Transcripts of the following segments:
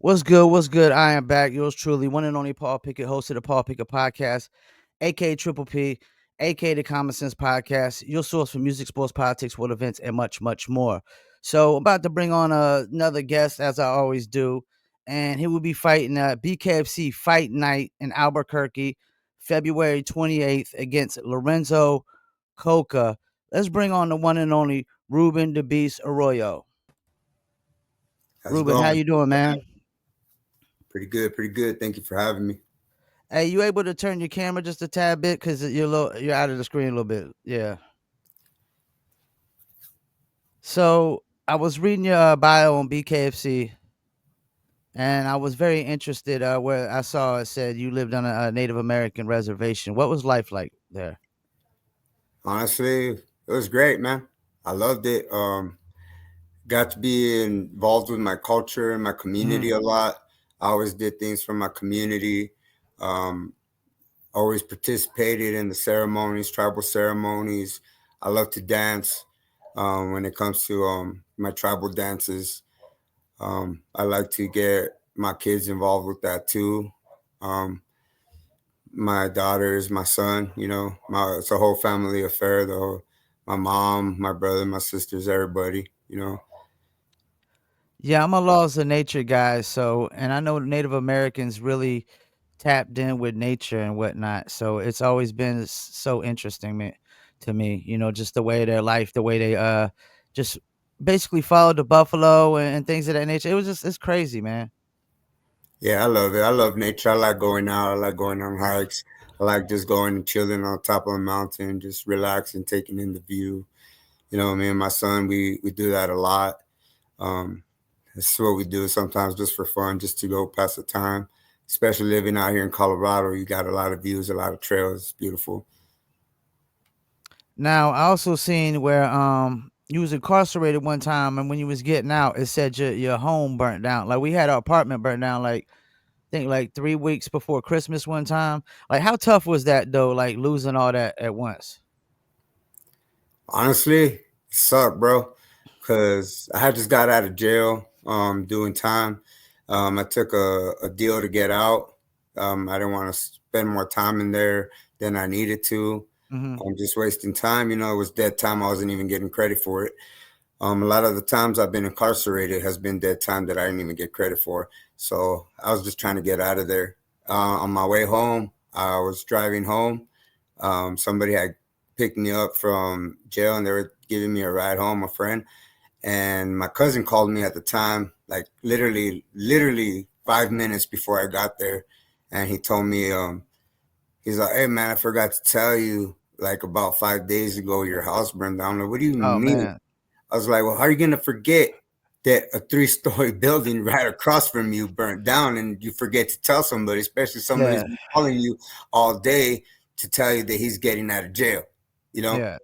What's good? What's good? I am back. Yours truly, one and only Paul Pickett, host of the Paul Pickett Podcast, aka Triple P, aka the Common Sense Podcast, your source for music, sports, politics, world events, and much, much more. So, I'm about to bring on another guest, as I always do, and he will be fighting BKFC Fight Night in Albuquerque, February 28th against Lorenzo Coca. Let's bring on the one and only Ruben the Beast Arroyo. How's it Ruben, how going? you doing, man? Pretty good, pretty good. Thank you for having me. Hey, you able to turn your camera just a tad bit because you're out of the screen a little bit. Yeah. So I was reading your bio on BKFC, and I was very interested. Where I saw it said you lived on a Native American reservation. What was life like there? Honestly, it was great, man. I loved it. Got to be involved with my culture and my community Hmm. a lot. I always did things for my community. Um, Always participated in the ceremonies, tribal ceremonies. I love to dance. When it comes to my tribal dances, I like to get my kids involved with that too. Um, my daughters, my son, it's a whole family affair. My mom, my brother, my sisters, everybody. Yeah, I'm a laws of nature guy. So, and I know Native Americans really tapped in with nature and whatnot. So it's always been so interesting to me, just the way their life, the way they just basically followed the buffalo and things of that nature. It was just it's crazy, man. Yeah, I love it. I love nature. I like going out. I like going on hikes. I like just going and chilling on top of a mountain, just relaxing, taking in the view. Me and my son, we do that a lot. Um, This is what we do sometimes just for fun, just to go pass the time. Especially living out here in Colorado, you got a lot of views, a lot of trails. It's beautiful. Now I also seen where you was incarcerated one time and when you was getting out, it said your home burnt down. Like we had our apartment burnt down like I think like 3 weeks before Christmas one time. Like how tough was that though, like losing all that at once? Honestly, it sucked, bro, because I had just got out of jail doing time. I took a deal to get out. I didn't want to spend more time in there than I needed to. Hmm. I'm just wasting time. It was dead time. I wasn't even getting credit for it. A lot of the times I've been incarcerated has been dead time that I didn't even get credit for. So I was just trying to get out of there. On my way home, I was driving home. Somebody had picked me up from jail and they were giving me a ride home, a friend. And my cousin called me at the time, like literally 5 minutes before I got there. And he told me, he's like, "Hey man, I forgot to tell you, like about 5 days ago, your house burned down." I'm like, "What do you Oh mean?" man. I was like, "Well, how are you gonna forget that a three-story building right across from you burnt down, and you forget to tell somebody, especially somebody's Yeah. been calling you all day to tell you that he's getting out of jail, you know?" Yeah.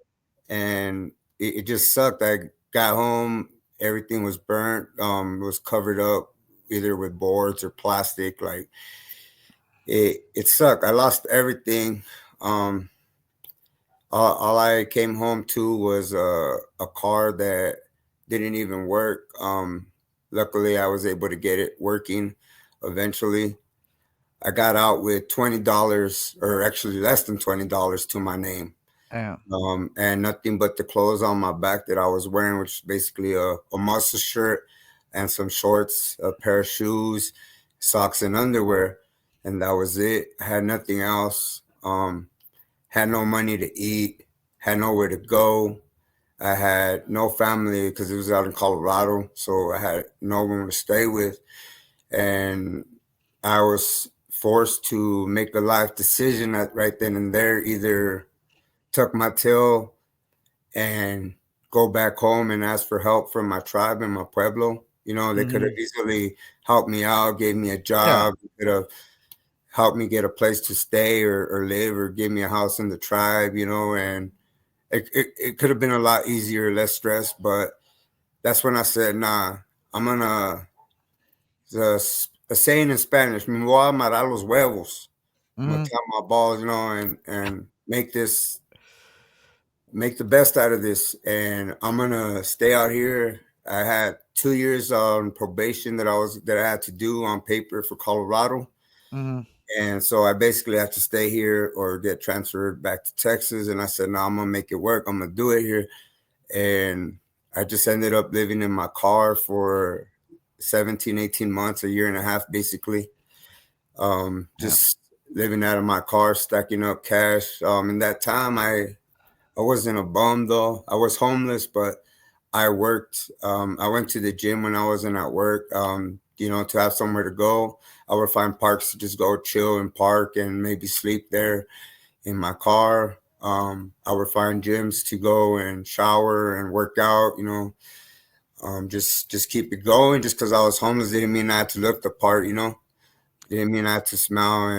And it just sucked. I got home, everything was burnt, it was covered up either with boards or plastic. Like it sucked. I lost everything. Um, all I came home to was a car that didn't even work. Luckily, I was able to get it working eventually. I got out with $20, or actually less than $20 to my name, Damn. and nothing but the clothes on my back that I was wearing, which is basically a muscle shirt and some shorts, a pair of shoes, socks, and underwear, and that was it. I had nothing else. Had no money to eat, had nowhere to go. I had no family because it was out in Colorado, so I had no one to stay with, and I was forced to make a life decision at right then and there: either tuck my tail and go back home and ask for help from my tribe and my pueblo. They could have Hmm. easily helped me out, gave me a Yeah. job, could have helped me get a place to stay or live, or give me a house in the tribe, and it could have been a lot easier, less stress. But that's when I said, nah, I'm gonna, a saying in Spanish, me voy a amarrar los huevos. I'm gonna Hmm. tie my balls, and make the best out of this. And I'm gonna stay out here I had 2 years on probation that I had to do on paper for Colorado. Mhm. And so I basically had to stay here or get transferred back to Texas. And I said, no, I'm gonna make it work. I'm gonna do it here. And I just ended up living in my car for 17, 18 months, a year and a half, basically. Yeah. Just living out of my car, stacking up cash. In that time, I wasn't a bum though. I was homeless, but I worked. I went to the gym when I wasn't at work. To have somewhere to go. I would find parks to just go chill and park and maybe sleep there in my car. I would find gyms to go and shower and work out. Just keep it going. Just because I was homeless didn't mean I had to look the part. Didn't mean I had to smell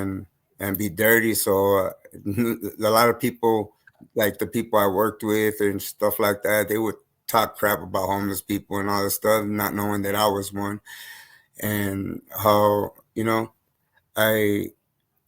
and be dirty. So a lot of people, like the people I worked with and stuff like that, they would talk crap about homeless people and all this stuff, not knowing that I was one. And how I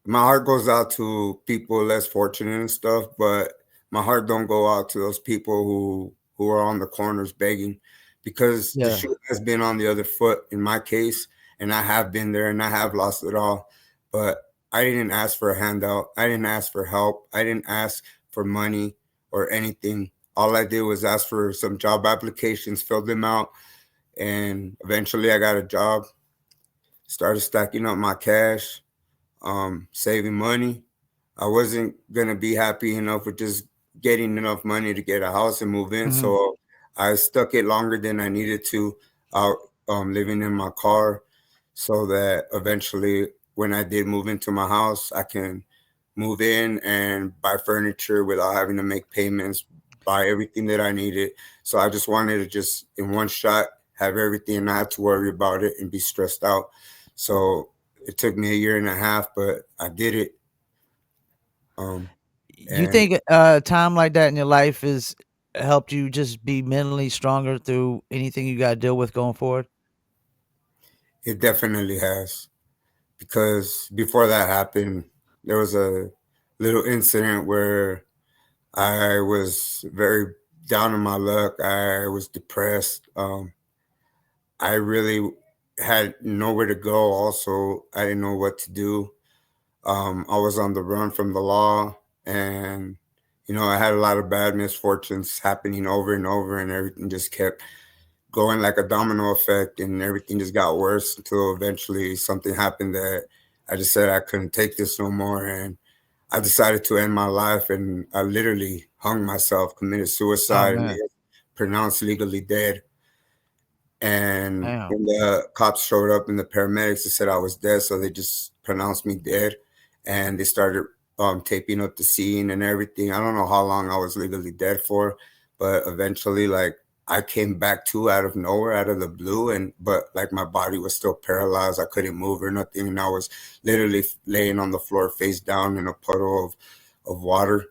my heart goes out to people less fortunate and stuff, but my heart don't go out to those people who are on the corners begging, because the Yeah. shoe has been on the other foot in my case, and I have been there and I have lost it all. But I didn't ask for a handout. I didn't ask for help. I didn't ask for money or anything. All I did was ask for some job applications, filled them out, and eventually I got a job, started stacking up my cash, saving money. I wasn't gonna be happy enough with just getting enough money to get a house and move in, Mhm. so I stuck it longer than I needed to, out living in my car, so that eventually, when I did move into my house, I can move in and buy furniture without having to make payments, buy everything that I needed. So I just wanted to just in one shot have everything and not have to worry about it and be stressed out. So it took me a year and a half, but I did it. Um, You and think time like that in your life has helped you just be mentally stronger through anything you gotta deal with going forward? it definitely has, because before that happened, there was a little incident where I was very down on my luck. I was depressed. I really had nowhere to go. Also, I didn't know what to do. I was on the run from the law, and I had a lot of bad misfortunes happening over and over, and everything just kept going like a domino effect, and everything just got worse until eventually something happened that I just said I couldn't take this no more, and I decided to end my life, and I literally hung myself, committed Oh, suicide, and man. they pronounced legally dead. And Damn. when the cops showed up and the paramedics, they said I was dead, so they just pronounced me dead, and they started taping up the scene and everything. I don't know how long I was legally dead for, but eventually, like, I came back to out of nowhere, out of the blue, and but like my body was still paralyzed. I couldn't move or nothing, and I was literally laying on the floor face down in a puddle of water.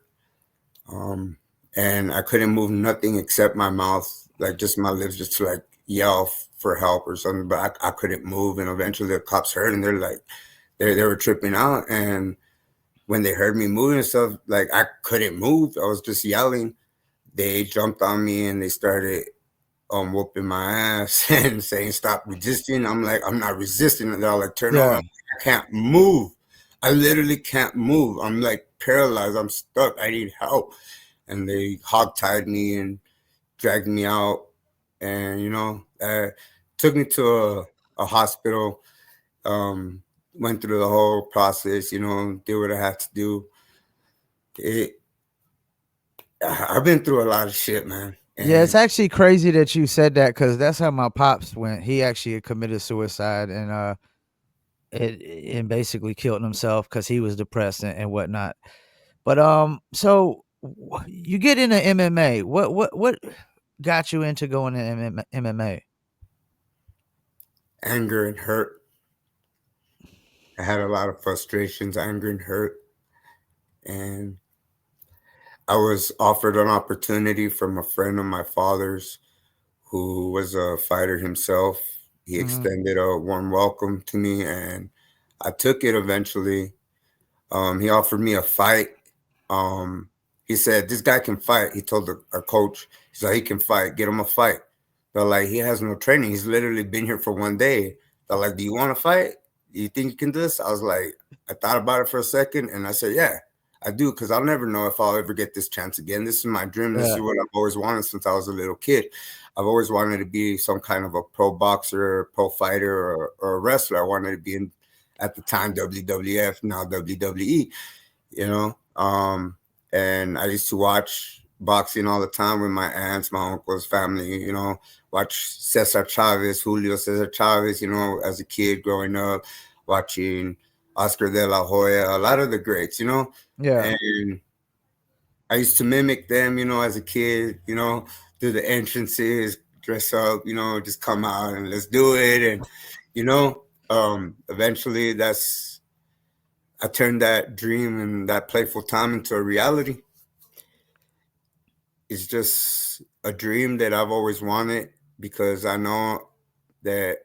Um, and I couldn't move nothing except my mouth, like just my lips, just to like yell for help or something. But I couldn't move, and eventually the cops heard, and they're like, they were tripping out. And when they heard me moving and stuff, like I couldn't move. I was just yelling. They jumped on me and they started whooping my ass and saying stop resisting. I'm like, I'm not resisting. And they're all like, turn on. I'm Yeah. like, I can't move. I literally can't move. I'm like paralyzed. I'm stuck. I need help. And they hog-tied me and dragged me out, and took me to a hospital. um Went through the whole process, did what I had to do. it I've been through a lot of shit, man. Yeah, it's And actually crazy that you said that because that's how my pops went. He actually had committed suicide and basically killed himself because he was depressed and whatnot. But so you get into MMA. What got you into going to MMA? anger and hurt. I had a lot of frustrations, anger and hurt. And I was offered an opportunity from a friend of my father's who was a fighter himself. He Mhm. extended a warm welcome to me, and I took it eventually. He offered me a fight. Um, he said, "This guy can fight." He told our coach, "He's like, he can fight. Get him a fight." They're like, he has no training. He's literally been here for 1 day. They're like, do you want to fight? Do you think you can do this? I was like, I thought about it for a second, and I said, yeah, I do, because I'll never know if I'll ever get this chance again. This is my dream. This is Yeah. what I've always wanted since I was a little kid. I've always wanted to be some kind of a pro boxer, pro fighter, or a wrestler. I wanted to be in, at the time, WWF, now WWE, you know. And I used to watch boxing all the time with my aunts, my uncles, family, watch Cesar Chavez, Julio Cesar Chavez, as a kid growing up, watching Oscar de la Hoya, a lot of the greats, Yeah. and I used to mimic them, as a kid, do the entrances, dress up, just come out and let's do it. And, eventually I turned that dream and that playful time into a reality. It's just a dream that I've always wanted, because I know that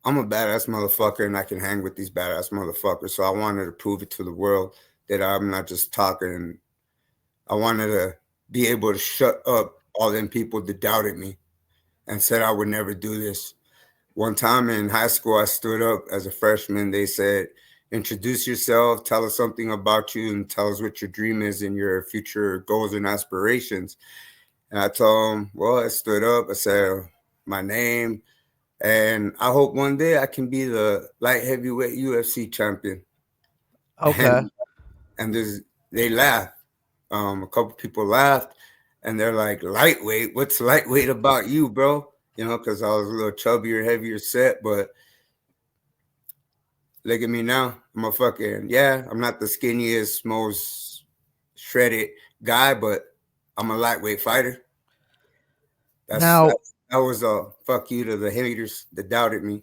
I'm a badass motherfucker and I can hang with these badass motherfuckers. So I wanted to prove it to the world that I'm not just talking. I wanted to be able to shut up all them people that doubted me and said I would never do this. One time in high school, I stood up as a freshman. They said, introduce yourself, tell us something about you, and tell us what your dream is and your future goals and aspirations. And I told them, well, I stood up. I said, my name. And I hope one day I can be the light heavyweight UFC champion. Okay. And and they laughed. A couple people laughed, and they're like, lightweight? What's lightweight about you, bro? Because I was a little chubbier, heavier set. But look at me now. I'm a fucking, yeah, I'm not the skinniest, most shredded guy, but I'm a lightweight fighter. That's Now, that, that was a fuck you to the haters that doubted me.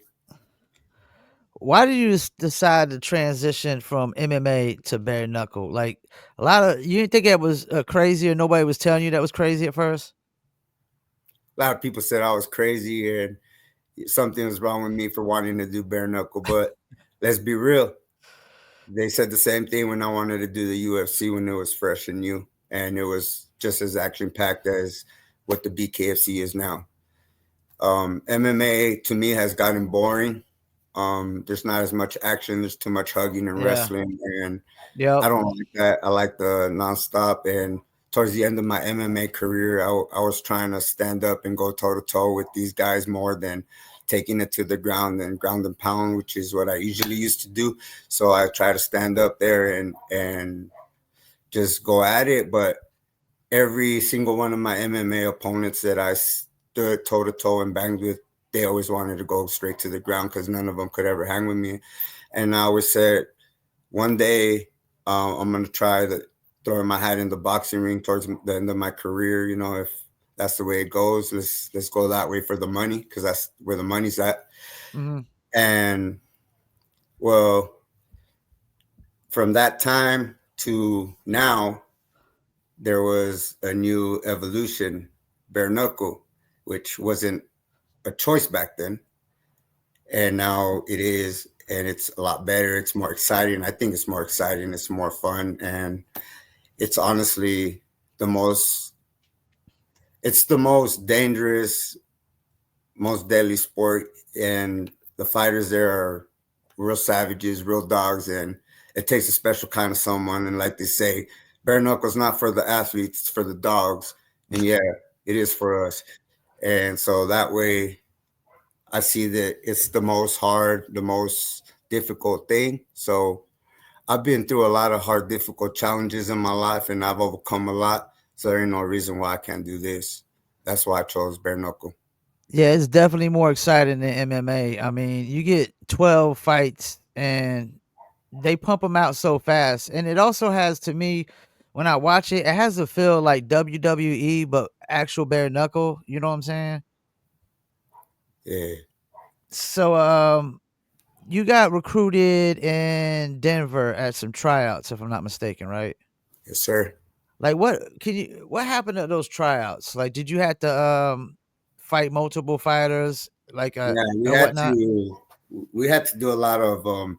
why did you decide to transition from MMA to bare knuckle? Like a lot of you didn't think it was crazy, or nobody was telling you that was crazy at first. A lot of people said I was crazy and something was wrong with me for wanting to do bare knuckle, but let's be real. They said the same thing when I wanted to do the UFC when it was fresh and new, and it was just as action packed as what the BKFC is now. MMA to me has gotten boring. There's not as much action. There's too much hugging and Yeah. wrestling, and I Yep. don't like that. I like the nonstop. And towards the end of my MMA career, I was trying to stand up and go toe to toe with these guys more than taking it to the ground and ground and pound, which is what I usually used to do. So I try to stand up there and just go at it. But every single one of my MMA opponents that I stood toe to toe and banged with, they always wanted to go straight to the ground because none of them could ever hang with me. And I always said, one day I'm gonna try to throw my hat in the boxing ring towards the end of my career. If that's the way it goes, let's go that way for the money, because that's where the money's at. Hmm. And well, from that time to now, there was a new evolution, bare knuckle, which wasn't a choice back then, and now it is, and it's a lot better. It's more exciting. I think it's more exciting. It's more fun, and it's honestly the most it's the most dangerous, most deadly sport, and the fighters there are real savages, real dogs, and it takes a special kind of someone. And like they say, bare knuckles not for the athletes, it's for the dogs. And yeah, it is for us. And so that way I see that it's the most hard, the most difficult thing. So I've been through a lot of hard, difficult challenges in my life, and I've overcome a lot. So there ain't no reason why I can't do this. That's why I chose bare knuckle. Yeah, it's definitely more exciting than MMA. I mean, you get 12 fights and they pump them out so fast. And it also has, to me, when I watch it, it has a feel like WWE, but actual bare knuckle. You know what I'm saying? Yeah, So, you got recruited in Denver at some tryouts, if I'm not mistaken, right? yes, sir. Like, what happened at those tryouts? Like, did you have to fight multiple fighters, like Yeah, or whatnot? we had to do a lot of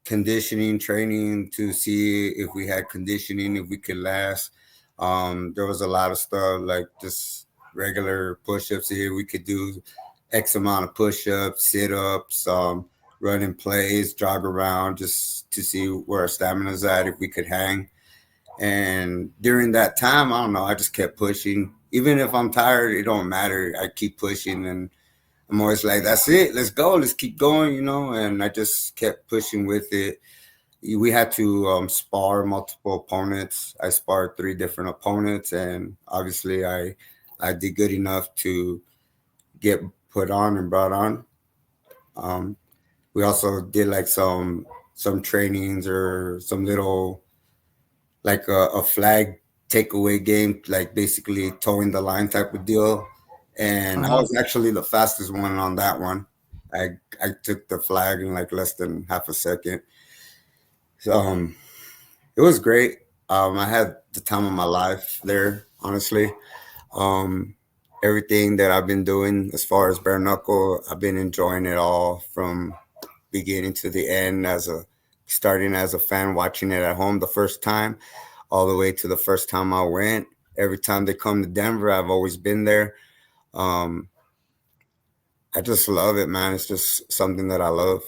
conditioning training to see if we had conditioning, if we could last. There was a lot of stuff like this. regular push-ups here. We could do X amount of push-ups, sit-ups, running plays, jog around just to see where our stamina's at, if we could hang. And during that time, I don't know, I just kept pushing. Even if I'm tired, it don't matter. I keep pushing, and I'm always like, that's it, let's go, let's keep going, and I just kept pushing with it. We had to spar multiple opponents. I sparred 3 different opponents, and obviously I did good enough to get put on and brought on. Um, we also did like some trainings or some little like a flag takeaway game, like basically towing the line type of deal. And I Uh-huh. was actually the fastest one on that one. I took the flag in like less than half a second. So, it was great. I had the time of my life there, honestly. Um, Everything that I've been doing as far as bare knuckle, I've been enjoying it all from beginning to the end, as a starting as a fan watching it at home the first time, all the way to the first time I went. Every time they come to Denver, I've always been there. Um, I just love it, man. It's just something that I love.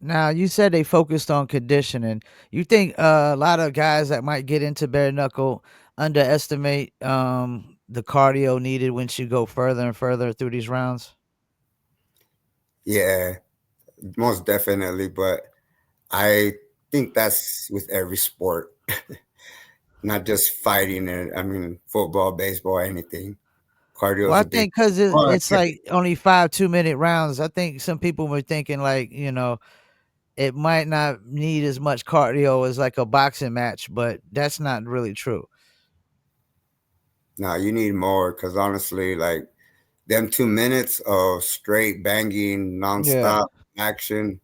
Now you said they focused on conditioning. You think a lot of guys that might get into bare knuckle underestimate the cardio needed once you go further and further through these rounds? Yeah, most definitely. But I think that's with every sport, not just fighting. And I mean, football, baseball, anything. Cardio Well, is I a big. think because But it's like only 5 2-minute rounds. I think some people were thinking like it might not need as much cardio as like a boxing match, but that's not really true. no, you need more because honestly, like them 2 minutes of straight banging, Yeah. nonstop action,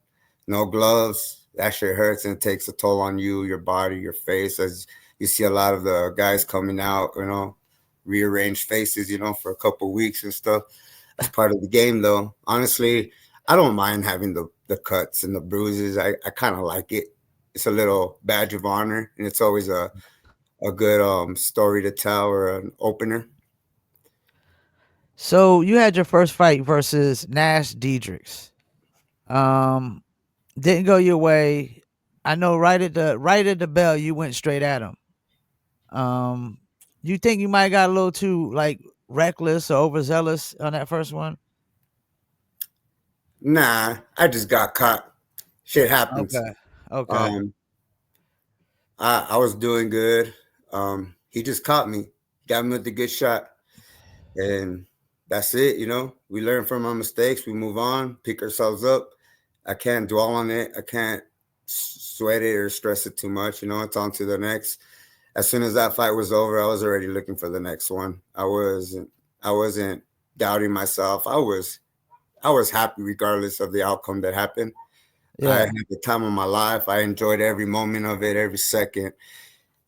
no gloves, that shit hurts and it takes a toll on you, your body, your face. As you see a lot of the guys coming out, rearranged faces, for a couple weeks and stuff. That's part of the game, though. Honestly, I don't mind having the cuts and the bruises. I kind of like it. It's a little badge of honor, and it's always a good story to tell or an opener. So you had your first fight versus Nash Diedrichs. Um, didn't go your way. I know right at the bell you went straight at him. Um, you think you might have got a little too like reckless or overzealous on that first one? Nah, I just got caught. Shit happens. Okay. Okay. Um, I was doing good. He just caught me, got me with a good shot, and that's it. We learn from our mistakes. We move on, pick ourselves up. I can't dwell on it. I can't sweat it or stress it too much. It's on to the next. As soon as that fight was over, I was already looking for the next one. I wasn't doubting myself. I was happy regardless of the outcome that happened. I Yeah. had the time of my life. I enjoyed every moment of it, every second,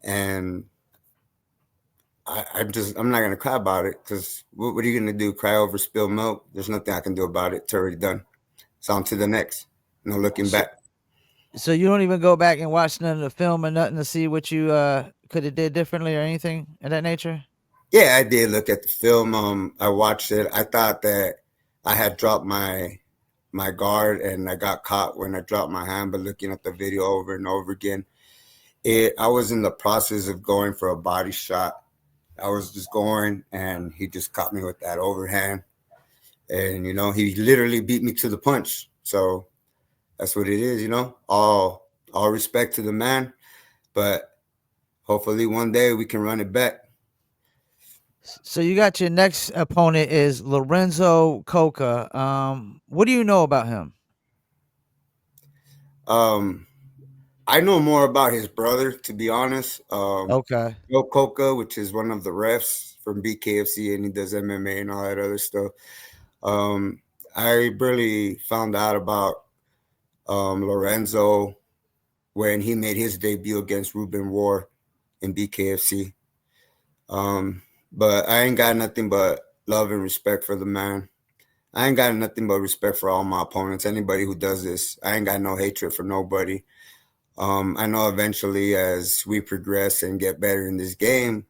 and I'm not gonna cry about it because what are you gonna do? Cry over spilled milk? There's nothing I can do about it. It's already done. It's on to the next. No looking So, back. so you don't even go back and watch none of the film or nothing to see what you could have did differently or anything of that nature? Yeah, I did look at the film. I watched it. I thought that I had dropped my guard and I got caught when I dropped my hand. But looking at the video over and over again, I was in the process of going for a body shot. I was just going, and he just caught me with that overhand, and he literally beat me to the punch. So that's what it is. All respect to the man, but hopefully one day we can run it back. So you got your next opponent is Lorenzo Coca. What do you know about him? Um, I know more about his brother, to be honest. Okay. Joe Coca, which is one of the refs from BKFC, and he does MMA and all that other stuff. Um, I barely found out about Lorenzo when he made his debut against Ruben War in BKFC. Um, but I ain't got nothing but love and respect for the man. I ain't got nothing but respect for all my opponents. Anybody who does this, I ain't got no hatred for nobody. I know eventually as we progress and get better in this game,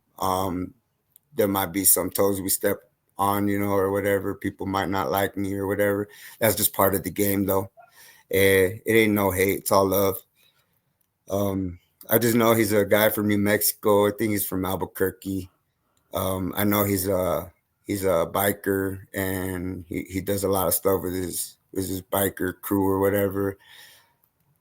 there might be some toes we step on, or whatever. People might not like me or whatever. That's just part of the game, though. It ain't no hate; it's all love. Um, I just know he's a guy from New Mexico. I think he's from Albuquerque. I know he's a biker, and he does a lot of stuff with his biker crew or whatever.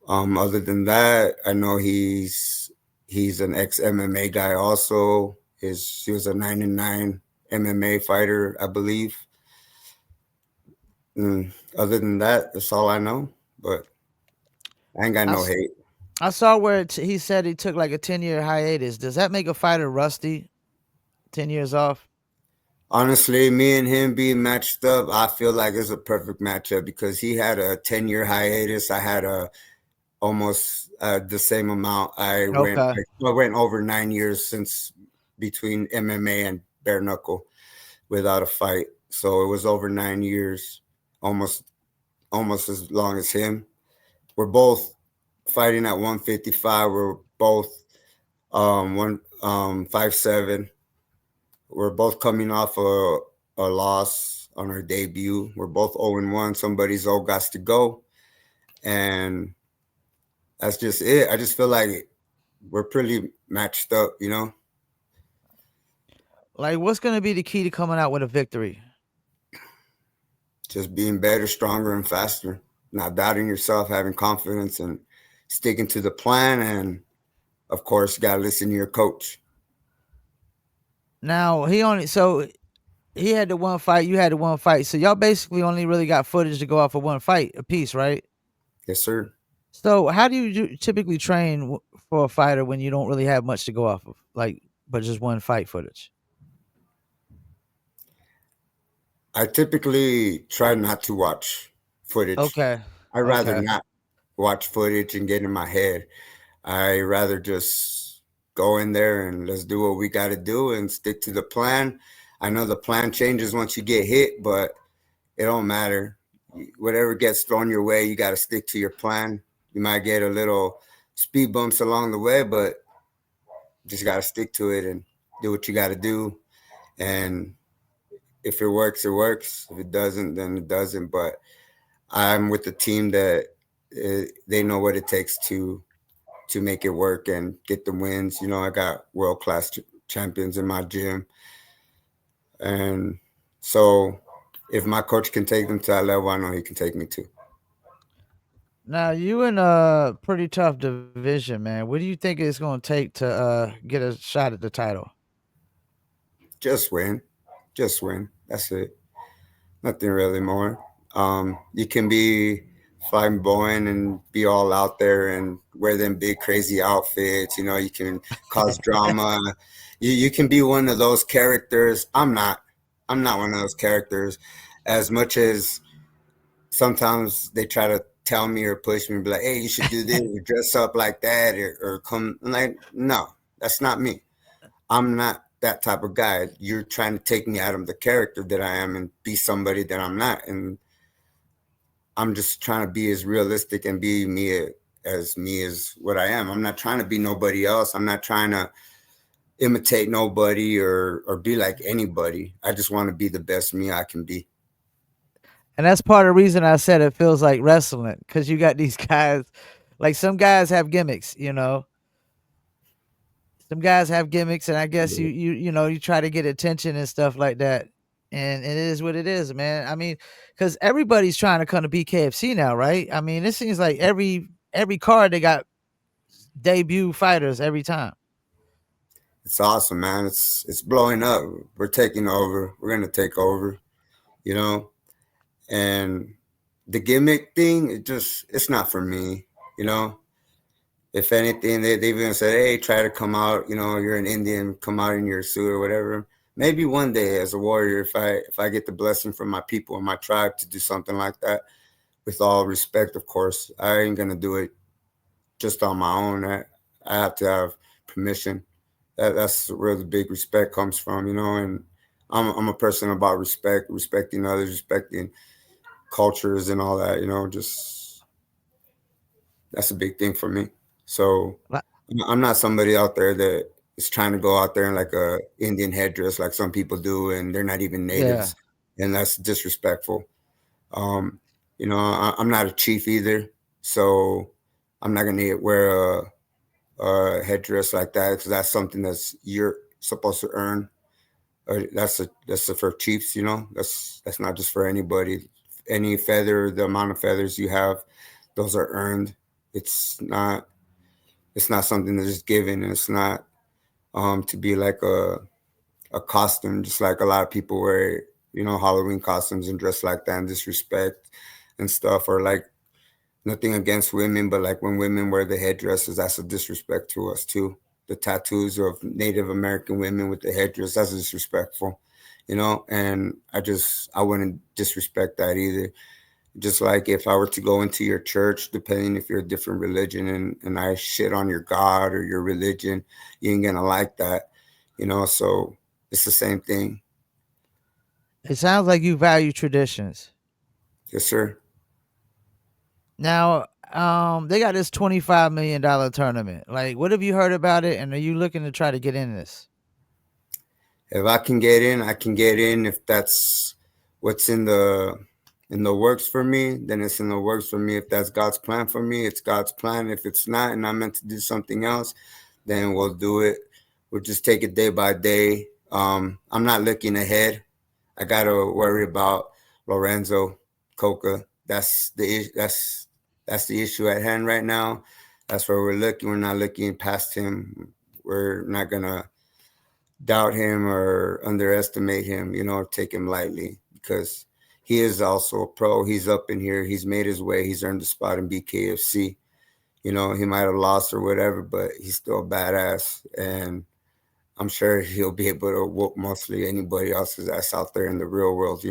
Other than that, I know he's an ex MMA guy also. He was a 9-9 MMA fighter, I believe. Other than that, that's all I know. But I ain't got I, no s- hate. I saw where he said he took like a 10-year hiatus. Does that make a fighter rusty? 10 years off. Honestly, me and him being matched up, I feel like it's a perfect matchup because he had a 10-year hiatus. I had a almost the same amount. Okay. I went over 9 years since between MMA and bare knuckle without a fight. So it was over 9 years, almost almost as long as him. We're both fighting at 155. We're both 5'7". We're both coming off a loss on our debut. We're both 0-1. Somebody's all got to go, and that's just it. I just feel like we're pretty matched up. Like, what's gonna be the key to coming out with a victory? Just being better, stronger, and faster. Not doubting yourself, having confidence, and sticking to the plan. And of course, you got to listen to your coach. Now he had the one fight, you had the one fight, so y'all basically only really got footage to go off of one fight a piece, right? Yes, sir. So how do you typically train for a fighter when you don't really have much to go off of, like, but just one fight footage? I typically try not to watch footage. Okay, I rather okay. not watch footage and get in my head. I rather just go in there and let's do what we got to do and stick to the plan. I know the plan changes once you get hit, but it don't matter. Whatever gets thrown your way, you got to stick to your plan. You might get a little speed bumps along the way, but just got to stick to it and do what you got to do. And if it works, it works. If it doesn't, then it doesn't. But I'm with the team that they know what it takes to make it work and get the wins. I got world class champions in my gym, and so if my coach can take them to that level, I know he can take me too. Now you in a pretty tough division, man. What do you think it's gonna take to get a shot at the title? Just win, just win. That's it. Nothing really more. You can be flamboyant and be all out there and wear them big crazy outfits. You can cause drama. You can be one of those characters. I'm not. I'm not one of those characters. As much as sometimes they try to tell me or push me, be like, "Hey, you should do this, or dress up like that, or come." I'm like, no, that's not me. I'm not that type of guy. You're trying to take me out of the character that I am and be somebody that I'm not. And I'm just trying to be as realistic and be me as what I am. I'm not trying to be nobody else. I'm not trying to imitate nobody or be like anybody. I just want to be the best me I can be. And that's part of the reason I said it feels like wrestling, because you got these guys, like some guys have gimmicks, some guys have gimmicks, and I guess you try to get attention and stuff like that, and it is what it is, man. I mean, because everybody's trying to come to BKFC now, right? I mean, it seems like every card they got debut fighters every time. It's awesome, man. It's blowing up. We're taking over. We're gonna take over. You know, and the gimmick thing, it's not for me. You know, if anything, they've even said, hey, try to come out. You're an Indian, come out in your suit or whatever. Maybe one day as a warrior, if I get the blessing from my people and my tribe to do something like that, with all respect, of course, I ain't gonna do it just on my own. I have to have permission. That's where the big respect comes from, and I'm a person about respect, respecting others, respecting cultures and all that. Just that's a big thing for me. So Like, I'm not somebody out there that is trying to go out there in like a Indian headdress like some people do, and they're not even Yeah. natives, and that's disrespectful. Um, I'm not a chief either, so I'm not gonna wear a headdress like that because that's something that's you're supposed to earn. Or that's for chiefs, That's not just for anybody. Any feather, the amount of feathers you have, those are earned. It's not it's not something that's just given. And it's not to be like a costume, just like a lot of people wear, Halloween costumes and dress like that and disrespect and stuff, or like nothing against women, but like when women wear the headdresses, that's a disrespect to us too. The tattoos of Native American women with the headdress, that's disrespectful, and I wouldn't disrespect that either. Just like if I were to go into your church, depending if you're a different religion, and I shit on your God or your religion, you ain't gonna like that, so it's the same thing. It sounds like you value traditions. Yes, sir. Now, they got this $25 million tournament. Like, what have you heard about it? And are you looking to try to get in this? If I can get in, I can get in. If that's what's in the works for me, then it's in the works for me. If that's God's plan for me, it's God's plan. If it's not, and I'm meant to do something else, then we'll do it. We'll just take it day by day. I'm not looking ahead. I gotta worry about Lorenzo Coca. That's the issue at hand right now. That's where we're looking. We're not looking past him. We're not gonna doubt him or underestimate him, or take him lightly because he is also a pro. He's up in here. He's made his way. He's earned a spot in BKFC. He might have lost or whatever, but he's still a badass. And I'm sure he'll be able to whoop mostly anybody else's ass out there in the real world.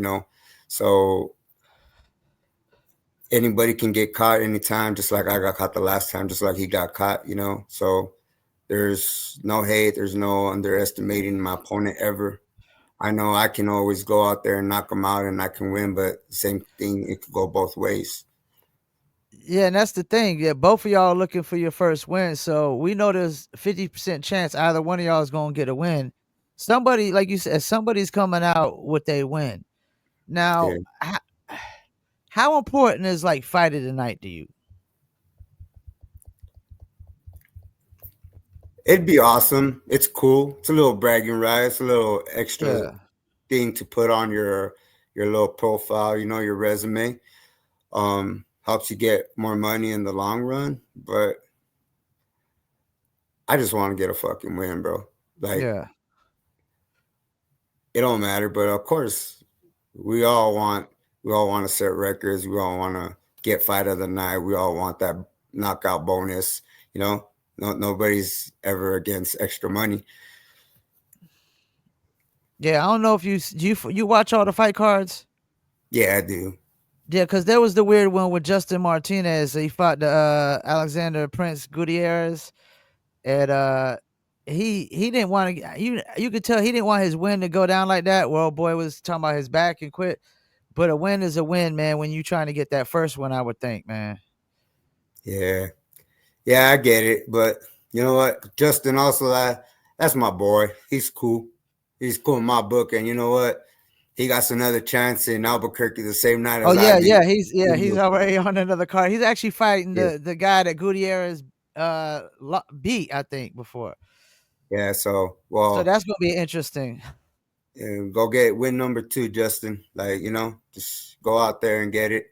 So anybody can get caught anytime, just like I got caught the last time, just like he got caught. So there's no hate, there's no underestimating my opponent ever. I know I can always go out there and knock them out and I can win, but same thing, it could go both ways. Yeah, and that's the thing. Yeah, both of y'all are looking for your first win. So we know there's 50% chance either one of y'all is gonna get a win. Somebody, like you said, somebody's coming out with a win. Now, Yeah. how important is like fight of the night to you? It'd be awesome. It's cool. It's a little bragging right. It's a little extra Yeah. thing to put on your little profile, your resume. Helps you get more money in the long run. But I just want to get a fucking win, bro. Like Yeah. it don't matter. But of course, we all want we all want to set records. We all want to get fight of the night. We all want that knockout bonus. You know, nobody's ever against extra money. Yeah, I don't know if you watch all the fight cards. Yeah, I do. Yeah, because there was the weird one with Justin Martinez. He fought the Alexander Prince Gutierrez, and he didn't want to. You could tell he didn't want his win to go down like that. Well, boy was talking about his back and quit. But a win is a win, man. When you trying to get that first one, I would think, man. Yeah, yeah, I get it. But you know what, Justin also that's my boy. He's cool. He's cool in my book, and you know what? He got another chance in Albuquerque the same night Oh as I yeah, do. he's already on another card. He's actually fighting Yeah, the guy that Gutierrez beat, I think, before. yeah. So, So well, that's gonna be interesting. go get win number two, Justin. Like just go out there and get it.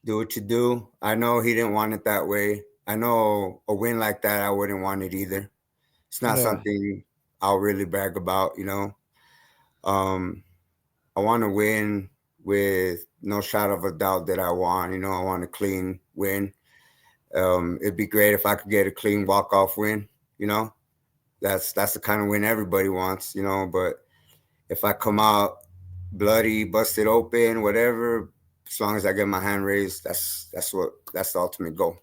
Do what you do. I know he didn't want it that way. I know a win like that, I wouldn't want it either. It's not Yeah. something I'll really brag about. Um, I want to win with no shot of a doubt that I won. I want a clean win. It'd be great if I could get a clean walk off win. You know, that's the kind of win everybody wants. But if I come out bloody, busted open, whatever, as long as I get my hand raised, that's the ultimate goal.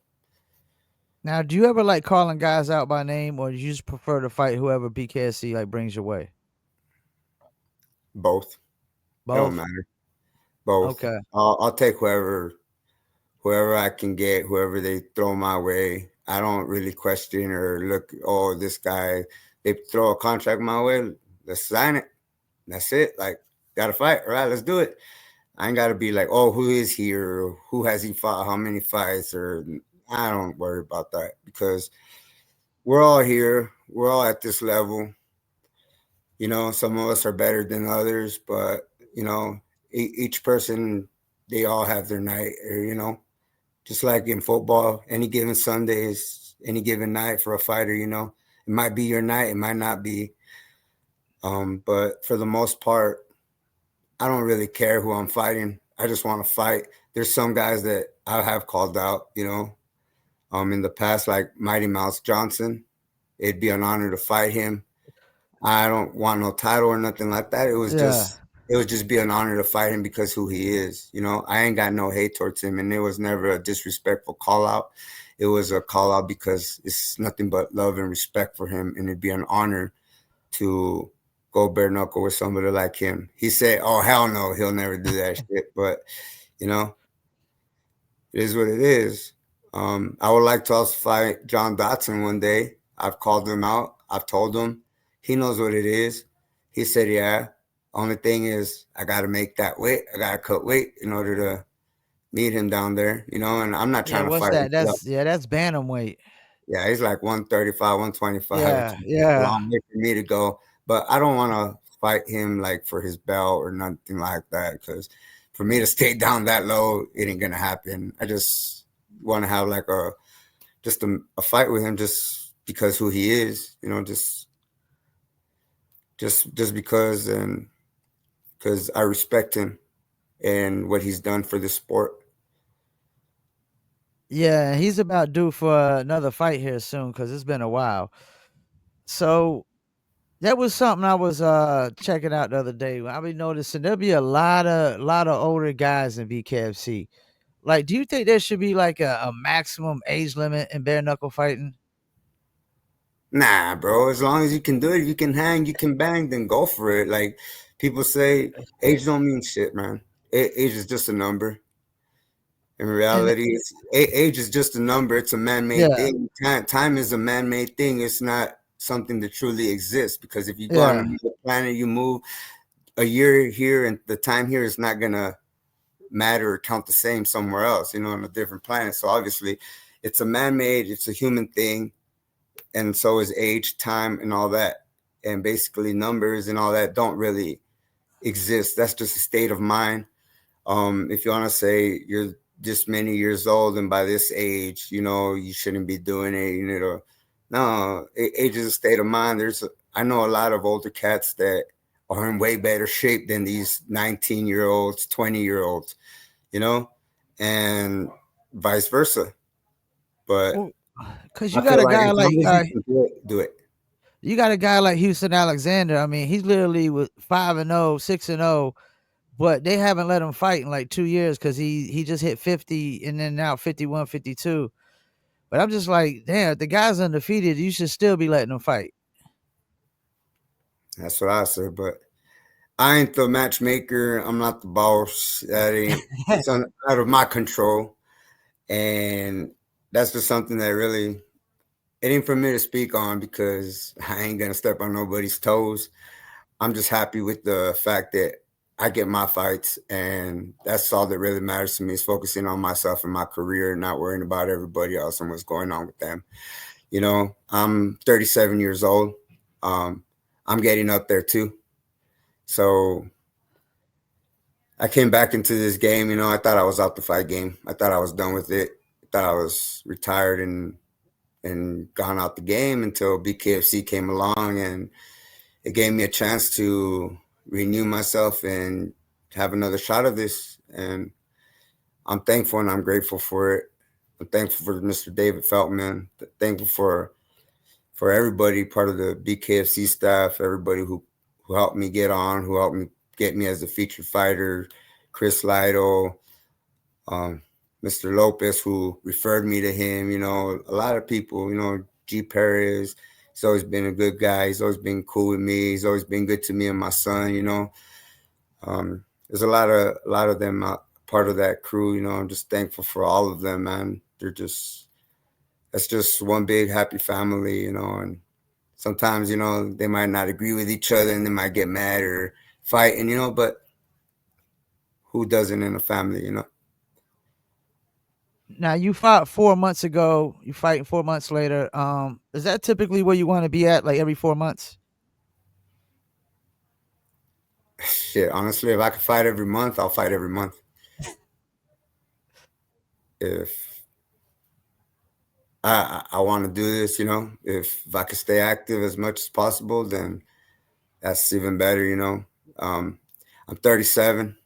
Now, do you ever like calling guys out by name, or do you just prefer to fight whoever BKSC like brings your way? Both. It don't Both. matter. Both. Okay. I'll take whoever I can get, whoever they throw my way. I don't really question or look. Oh, this guy, they throw a contract my way, let's sign it. That's it. Like, gotta fight. All right, let's do it. I ain't gotta be like, oh, who is he or who has he fought, how many fights, or I don't worry about that because we're all here. We're all at this level. Some of us are better than others, but each person, they all have their night. Or, just like in football, any given Sunday is any given night for a fighter. It might be your night, it might not be. But for the most part, I don't really care who I'm fighting. I just want to fight. There's some guys that I have called out, in the past, like Mighty Mouse Johnson. It'd be an honor to fight him. I don't want no title or nothing like that. Yeah. It would just be an honor to fight him because who he is. I ain't got no hate towards him, and it was never a disrespectful call out. It was a call out because it's nothing but love and respect for him, and it'd be an honor to go bare knuckle with somebody like him. He said, "Oh hell no, he'll never do that shit." But you know, it is what it is. I would like to also fight John Dotson one day. I've called him out. I've told him. He knows what it is. He said, "Yeah." Only thing is, I got to make that weight. I got to cut weight in order to meet him down there. And I'm not Yeah, trying to what's fight him. that? That's bantamweight. Yeah, he's like 135, 125, which Yeah, is a yeah. long way for me to go. But I don't want to fight him like for his belt or nothing like that because for me to stay down that low, it ain't gonna happen. I just want to have like a fight with him just because who he is, just because and because I respect him and what he's done for the sport. Yeah, he's about due for another fight here soon because it's been a while. So that was something I was checking out the other day. I be noticing there'll be a lot of older guys in BKFC. Like, do you think there should be like a maximum age limit in bare knuckle fighting? Nah, bro. As long as you can do it, you can hang, you can bang, then go for it. Like people say, age don't mean shit, man. Age is just a number. In And reality, age is just a number. It's a man-made yeah, thing. Time is a man-made thing. It's not something that truly exists. Because if you go on yeah. another planet, you move a year here, and the time here is not gonna matter or count the same somewhere else. On a different planet. So obviously, it's a man-made. It's a human thing, and so is age, time, and all that. And basically, numbers and all that don't really exist. That's just a state of mind. If you want to say you're this many years old and by this age, you shouldn't be doing it. No, age is a state of mind. I know a lot of older cats that are in way better shape than these 19-year-olds, 20-year-olds, you know, and vice versa. But Well, cause I feel like as long as you can do it, do it. you got a guy like Houston Alexander. I mean, he's literally with 5-0, 6-0, but they haven't let him fight in like 2 years because he just hit 50 and then now 51, 52. But I'm just like, damn, if the guy's undefeated, you should still be letting him fight. That's what I said. But I ain't the matchmaker. I'm not the boss. That ain't. It's out of my control, and that's just something that really it ain't for me to speak on because I ain't gonna step on nobody's toes. I'm just happy with the fact that I get my fights, and that's all that really matters to me is focusing on myself and my career, not worrying about everybody else and what's going on with them. I'm 37 years old. Um, I'm getting up there too. So I came back into this game. I thought I was out the fight game. I thought I was done with it. I thought I was retired and gone out the game until BKFC came along and it gave me a chance to renew myself and have another shot of this. And I'm thankful and I'm grateful for it. I'm thankful for Mr. David Feltman. Thankful for everybody, part of the BKFC staff, everybody who helped me get on, who helped me get me as a featured fighter, Chris Lido, um, Mr. Lopez, who referred me to him. A lot of people. G. Perez. He's always been a good guy. He's always been cool with me. He's always been good to me and my son. There's a lot of them part of that crew. I'm just thankful for all of them, man. That's just one big happy family. And Sometimes, they might not agree with each other and they might get mad or fight, and but who doesn't in a family? Now you fought 4 months ago. You fighting 4 months later. Is that typically where you want to be at, like every 4 months? Shit, honestly, if I could fight every month, I'll fight every month. If I want to do this, if I could stay active as much as possible, then that's even better. Um, I'm 37.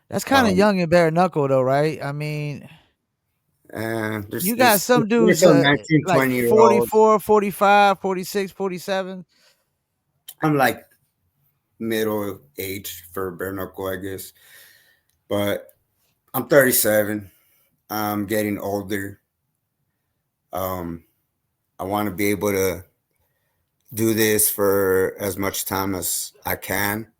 That's kind of Um, young and bare knuckle, though, right? I mean, and you got some there's dudes some 19, like 20-year-olds. 44, 45, 46, 47. I'm like middle age for bare knuckle, I guess. But I'm 37. I'm getting older. Um, I want to be able to do this for as much time as I can,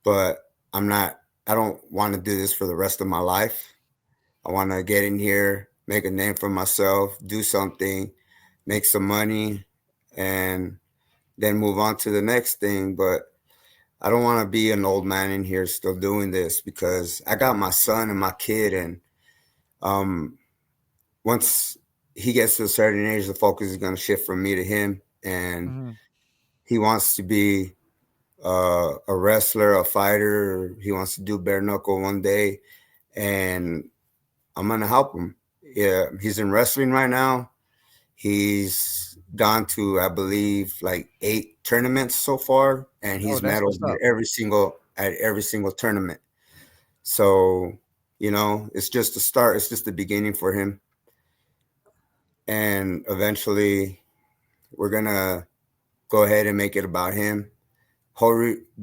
but I'm not. I don't want to do this for the rest of my life. I want to get in here, make a name for myself, do something, make some money, and then move on to the next thing. But I don't want to be an old man in here still doing this because I got my son and my kid, and um, once he gets to a certain age, the focus is going to shift from me to him, and Mm-hmm. he wants to be a wrestler, a fighter. Or he wants to do bare knuckle one day, and I'm gonna help him. Yeah, he's in wrestling right now. He's gone to, I believe, like 8 tournaments so far, and Oh, he's that's medaled what's up. at every single tournament. So, it's just the start. It's just the beginning for him, and eventually, we're gonna go ahead and make it about him.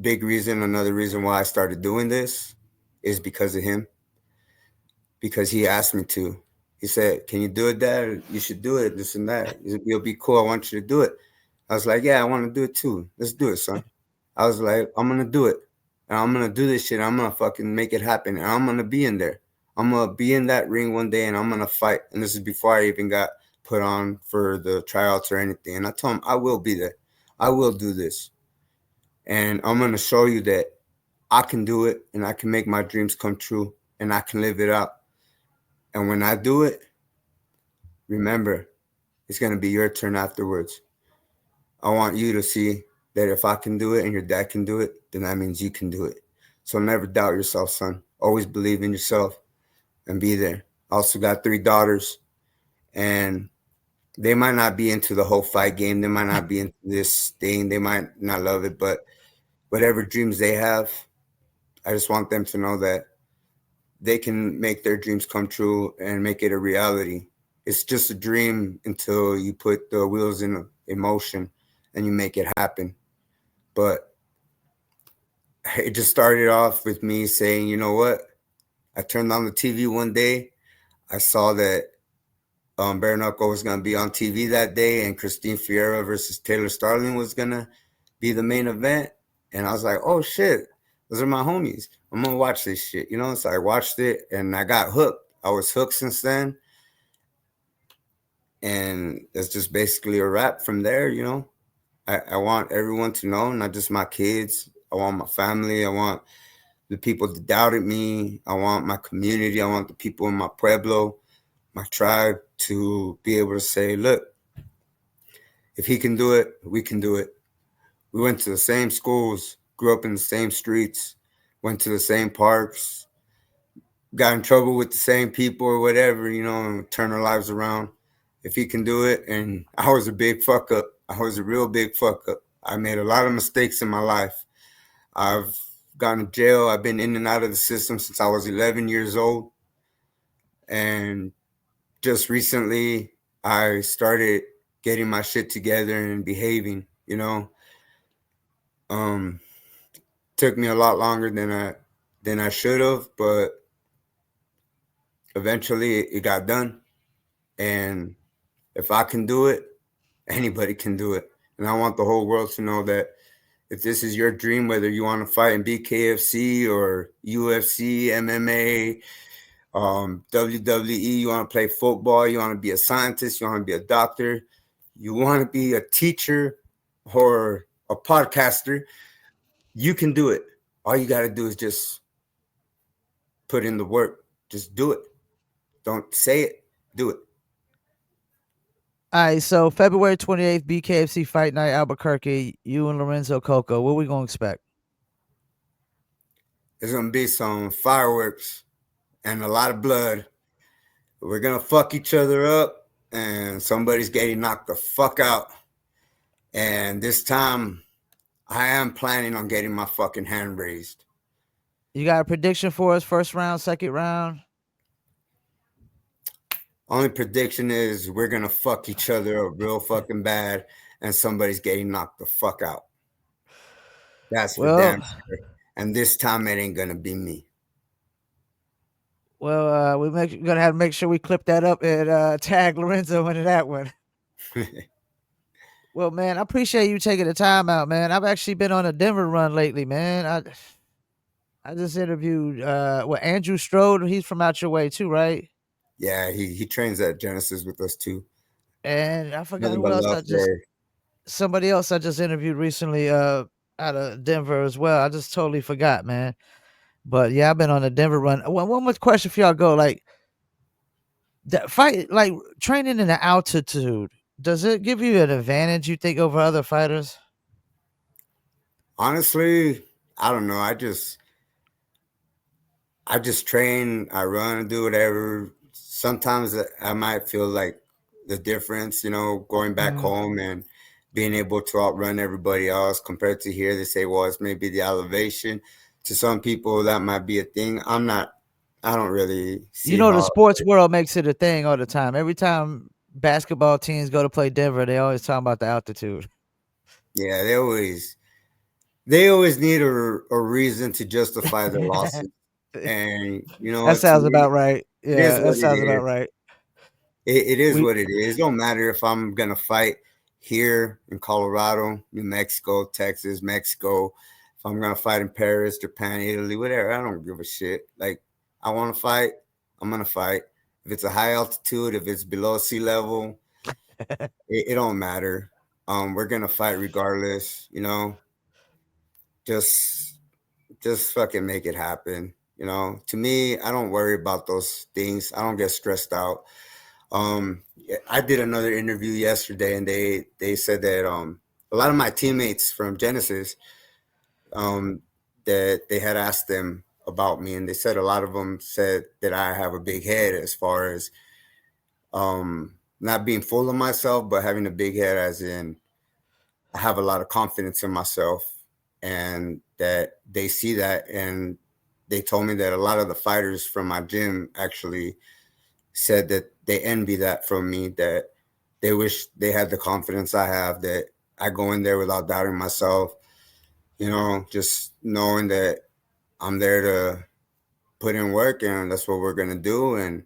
Big reason, another reason why I started doing this is because of him, because he asked me to. He said, "Can you do it, Dad? You should do it. This and that. You'll be cool. I want you to do it." I was like, "Yeah, I want to do it too. Let's do it, son." I was like, "I'm gonna do it, and I'm gonna do this shit. I'm gonna fucking make it happen, and I'm gonna be in there. I'm gonna be in that ring one day, and I'm gonna fight." And this is before I even got put on for the tryouts or anything. And I told him, "I will be there. I will do this, and I'm gonna show you that I can do it, and I can make my dreams come true, and I can live it out. And when I do it, remember, it's going to be your turn afterwards. I want you to see that if I can do it and your dad can do it, then that means you can do it. So never doubt yourself, son. Always believe in yourself and be there." I also got 3 daughters, and they might not be into the whole fight game. They might not be into this thing. They might not love it, but whatever dreams they have, I just want them to know that they can make their dreams come true and make it a reality. It's just a dream until you put the wheels in motion and you make it happen. But it just started off with me saying, you know what? I turned on the TV one day. I saw that Bare Knuckle was going to be on TV that day, and Christine Fierro versus Taylor Starling was going to be the main event. And I was like, oh shit, those are my homies. I'm going to watch this shit. So I watched it and I got hooked. I was hooked since then. And that's just basically a wrap from there. I want everyone to know, not just my kids. I want my family. I want the people that doubted me. I want my community. I want the people in my pueblo, my tribe, to be able to say, look, if he can do it, we can do it. We went to the same schools, grew up in the same streets, went to the same parks, got in trouble with the same people or whatever, and turn our lives around. If he can do it, and I was a big fuck up. I was a real big fuck up. I made a lot of mistakes in my life. I've gone to jail. I've been in and out of the system since I was 11 years old. And just recently, I started getting my shit together and behaving. Um, Took me a lot longer than I should have, but eventually it got done. And if I can do it, anybody can do it. And I want the whole world to know that if this is your dream, whether you want to fight in BKFC or UFC, MMA, WWE, you want to play football, you want to be a scientist, you want to be a doctor, you want to be a teacher, or a podcaster, you can do it. All you got to do is just put in the work. Just do it. Don't say it. Do it. All right, so February 28th, BKFC Fight Night Albuquerque. You and Lorenzo Coco. What we gonna expect? There's gonna be some fireworks and a lot of blood. We're gonna fuck each other up, and somebody's getting knocked the fuck out. And this time, I am planning on getting my fucking hand raised. You got a prediction for us? First round, second round? Only prediction is we're gonna fuck each other up real fucking bad, and somebody's getting knocked the fuck out. That's for Well, damn sure. And this time it ain't gonna be me. gonna have to make sure we clip that up and tag Lorenzo into that one. Well, man, I appreciate you taking the time out, man. I've actually been on a Denver run lately, man. I just interviewed Andrew Strode. He's from out your way too, right? Yeah, he trains at Genesis with us too. And I forgot Nothing who but else love I just for somebody else I just interviewed recently out of Denver as well. I just totally forgot, man. But yeah, I've been on a Denver run. One more question for y'all go. Like that fight, like training in the altitude, does it give you an advantage you think over other fighters? honestly, I don't know. I just train, I run, do whatever. Sometimes I might feel like the difference, going back Mhm. home and being able to outrun everybody else compared to here. They say, well, it's maybe the elevation. To some people, that might be a thing. I don't really You see know, the how. sports world makes it a thing all the time. Every time basketball teams go to play Denver, they always talk about the altitude. Yeah, they always need a reason to justify their That losses. And you know what? To sounds me, about right. it is Yeah, that what it sounds about is. right. It is We what it is. It don't matter if I'm gonna fight here in Colorado, New Mexico, Texas, Mexico. If I'm gonna fight in Paris, Japan, Italy, whatever, I don't give a shit. Like I want to fight, I'm gonna fight. If it's a high altitude, if it's below sea level, it don't matter. We're gonna fight regardless. Just just fucking make it happen. To me, I don't worry about those things. I don't get stressed out. I did another interview yesterday, and they said that a lot of my teammates from Genesis that they had asked them about me, and they said a lot of them said that I have a big head as far as not being full of myself, but having a big head, as in I have a lot of confidence in myself, and that they see that, and they told me that a lot of the fighters from my gym actually said that they envy that from me, that they wish they had the confidence I have, that I go in there without doubting myself, just knowing that I'm there to put in work and that's what we're going to do. And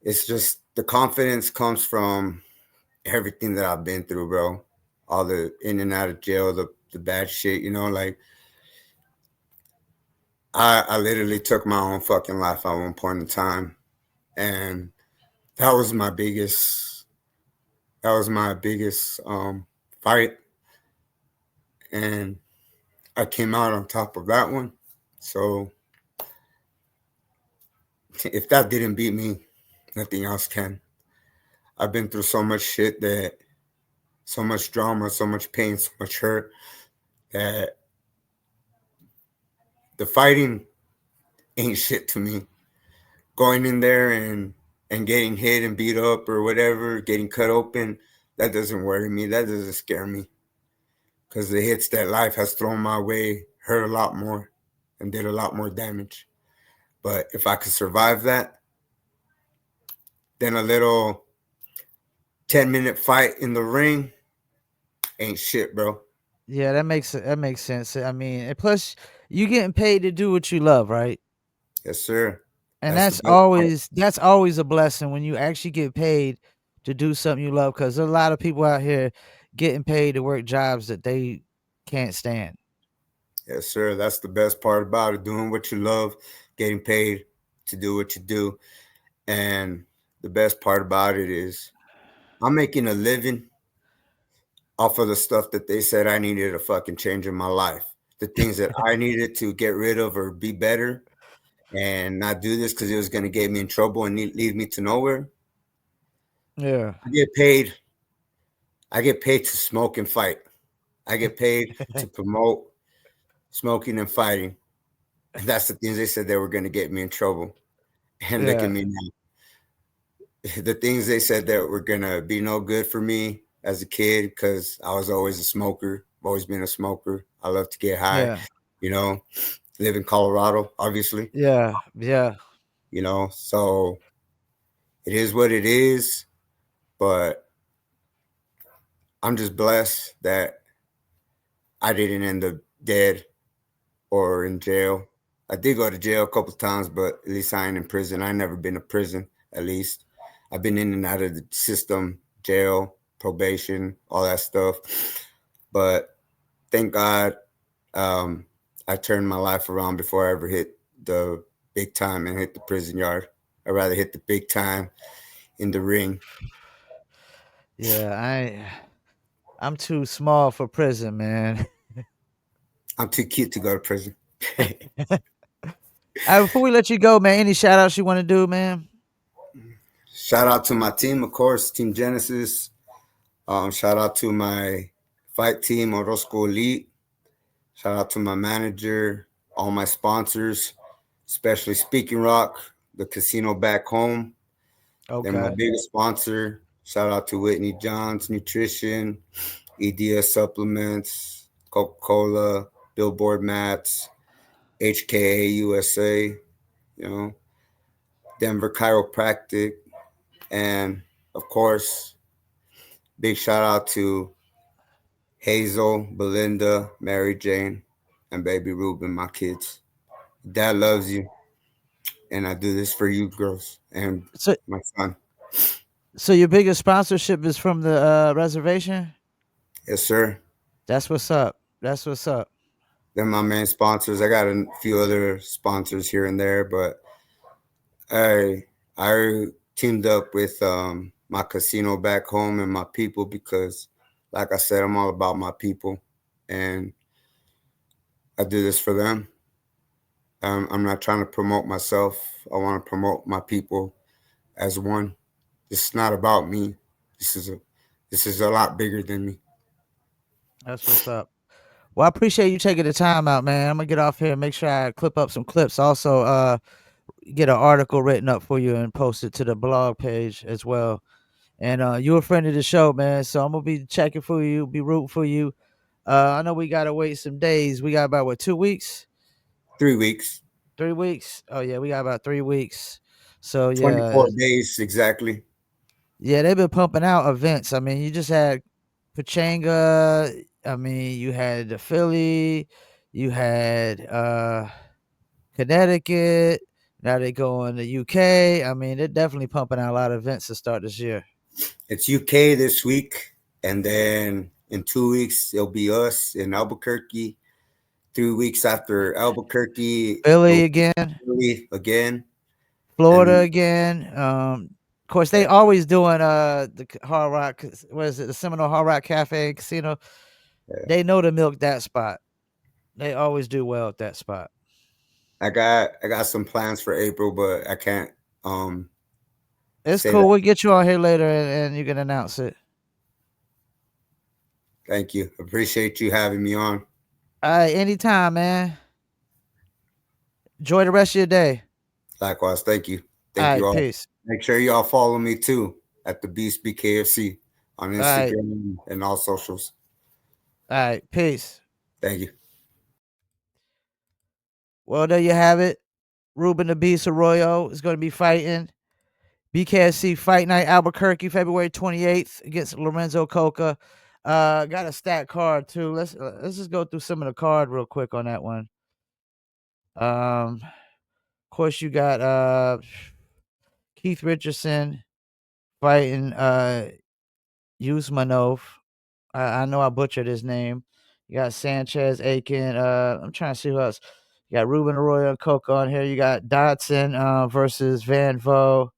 it's just the confidence comes from everything that I've been through, bro. All the in and out of jail, the bad shit, like I literally took my own fucking life at one point in time. And that was my biggest fight, and I came out on top of that one. So if that didn't beat me, nothing else can. I've been through so much shit, that so much drama, so much pain, so much hurt, that the fighting ain't shit to me. Going in there and getting hit and beat up or whatever, getting cut open, that doesn't worry me. That doesn't scare me, because the hits that life has thrown my way hurt a lot more and did a lot more damage. But if I could survive that, then a little 10-minute fight in the ring ain't shit, bro. Yeah, that makes sense. I mean, and plus you getting paid to do what you love, right? Yes, sir. And That's the that's best part. always that's always a blessing when you actually get paid to do something you love, because there's a lot of people out here getting paid to work jobs that they can't stand. Yes, sir. That's the best part about it. Doing what you love, getting paid to do what you do. And the best part about it is I'm making a living off of the stuff that they said I needed to fucking change in my life. The things that I needed to get rid of or be better and not do this because it was going to get me in trouble and lead me to nowhere. Yeah. I get paid. I get paid to smoke and fight. I get paid to promote smoking and fighting. And that's the things they said they were going to get me in trouble. And look at Yeah. me now. The things they said that were going to be no good for me as a kid because I was always a smoker. I've always been a smoker. I love to get high, Yeah. you know, live in Colorado, obviously, Yeah. Yeah. so it is what it is. But I'm just blessed that I didn't end up dead or in jail. I did go to jail a couple times, but at least I ain't in prison. I ain't never been to prison, at least. I've been in and out of the system, jail, probation, all that stuff. But thank God um, I turned my life around before I ever hit the big time and hit the prison yard. I'd rather hit the big time in the ring. Yeah. I'm too small for prison, man. I'm too cute to go to prison. Before we let you go, man, any shout outs you want to do, man? Shout out to my team, of course, Team Genesis. Shout out to my fight team, Orozco Elite. Shout out to my manager, all my sponsors, especially Speaking Rock, the casino back home. They're my Okay. biggest sponsor. Shout out to Whitney Johns Nutrition, EDS Supplements, Coca Cola, Billboard Mats, HKA USA, you know, Denver Chiropractic, and of course, big shout out to Hazel, Belinda, Mary Jane, and baby Ruben, my kids. Dad loves you, and I do this for you, girls, and So, my son. so your biggest sponsorship is from the reservation? Yes, sir. That's what's up. That's what's up. They're my main sponsors. I got a few other sponsors here and there, but I teamed up with my casino back home and my people because, like I said, I'm all about my people, and I do this for them. I'm not trying to promote myself. I want to promote my people as one. This is not about me. This is a this is a lot bigger than me. That's what's up. Well, I appreciate you taking the time out, man. I'm gonna get off here and make sure I clip up some clips. Also, get an article written up for you and post it to the blog page as well. And you're a friend of the show, man. So I'm gonna be checking for you, be rooting for you. I know we gotta wait some days. We got about what, 2 weeks? 3 weeks, 3 weeks? Oh yeah, we got about 3 weeks. So yeah, 24 days exactly. yeah, they've been pumping out events. I mean, you just had Pachanga. I mean, you had the Philly. You had Connecticut. Now they go in the UK. I mean, they're definitely pumping out a lot of events to start this year. It's UK this week, and then in 2 weeks it'll be us in Albuquerque. 3 weeks after Albuquerque, it'll Philly be again, Philly again, Florida and again. Of course, they yeah, always doing the Hard Rock. What is it? The Seminole Hard Rock Cafe and Casino. yeah. They know to milk that spot. They always do well at that spot. I got some plans for April, but I can't It's say cool. that. We'll get you on here later and you can announce it. Thank you. Appreciate you having me on. All right, anytime, man. Enjoy the rest of your day. Likewise, thank you. All Thank you right, all. peace. Make sure y'all follow me too at the Beast BKFC on All right, Instagram and all socials. all right, peace. Thank you. Well, there you have it. Ruben the Beast Arroyo is going to be fighting BKFC Fight Night Albuquerque, February 28th against Lorenzo Coca. Got a stat card too. Let's just go through some of the card real quick on that one. Of course you got Keith Richardson fighting Yusmanov. I know I butchered his name. You got Sanchez, Aiken. I'm trying to see who else. You got Ruben Arroyo and Coca on here. You got Dotson versus Van Vo.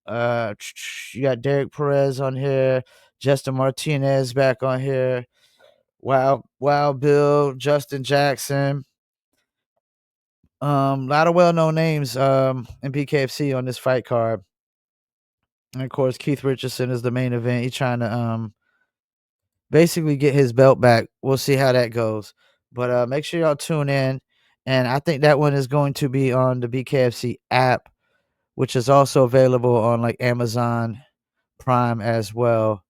You got Derek Perez on here. Justin Martinez back on here. Wow, Bill, Justin Jackson. A lot of well-known names in BKFC on this fight card. And of course, Keith Richardson is the main event. He's trying to basically get his belt back. We'll see how that goes. But make sure y'all tune in. And I think that one is going to be on the BKFC app, which is also available on like Amazon Prime as well.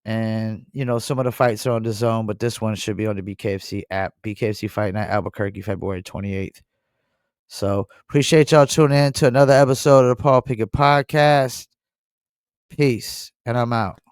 And some of the fights are on the Zone, but this one should be on the BKFC app. BKFC Fight Night Albuquerque, February 28th. So appreciate y'all tuning in to another episode of the Paul Pickett Podcast. Peace, and I'm out.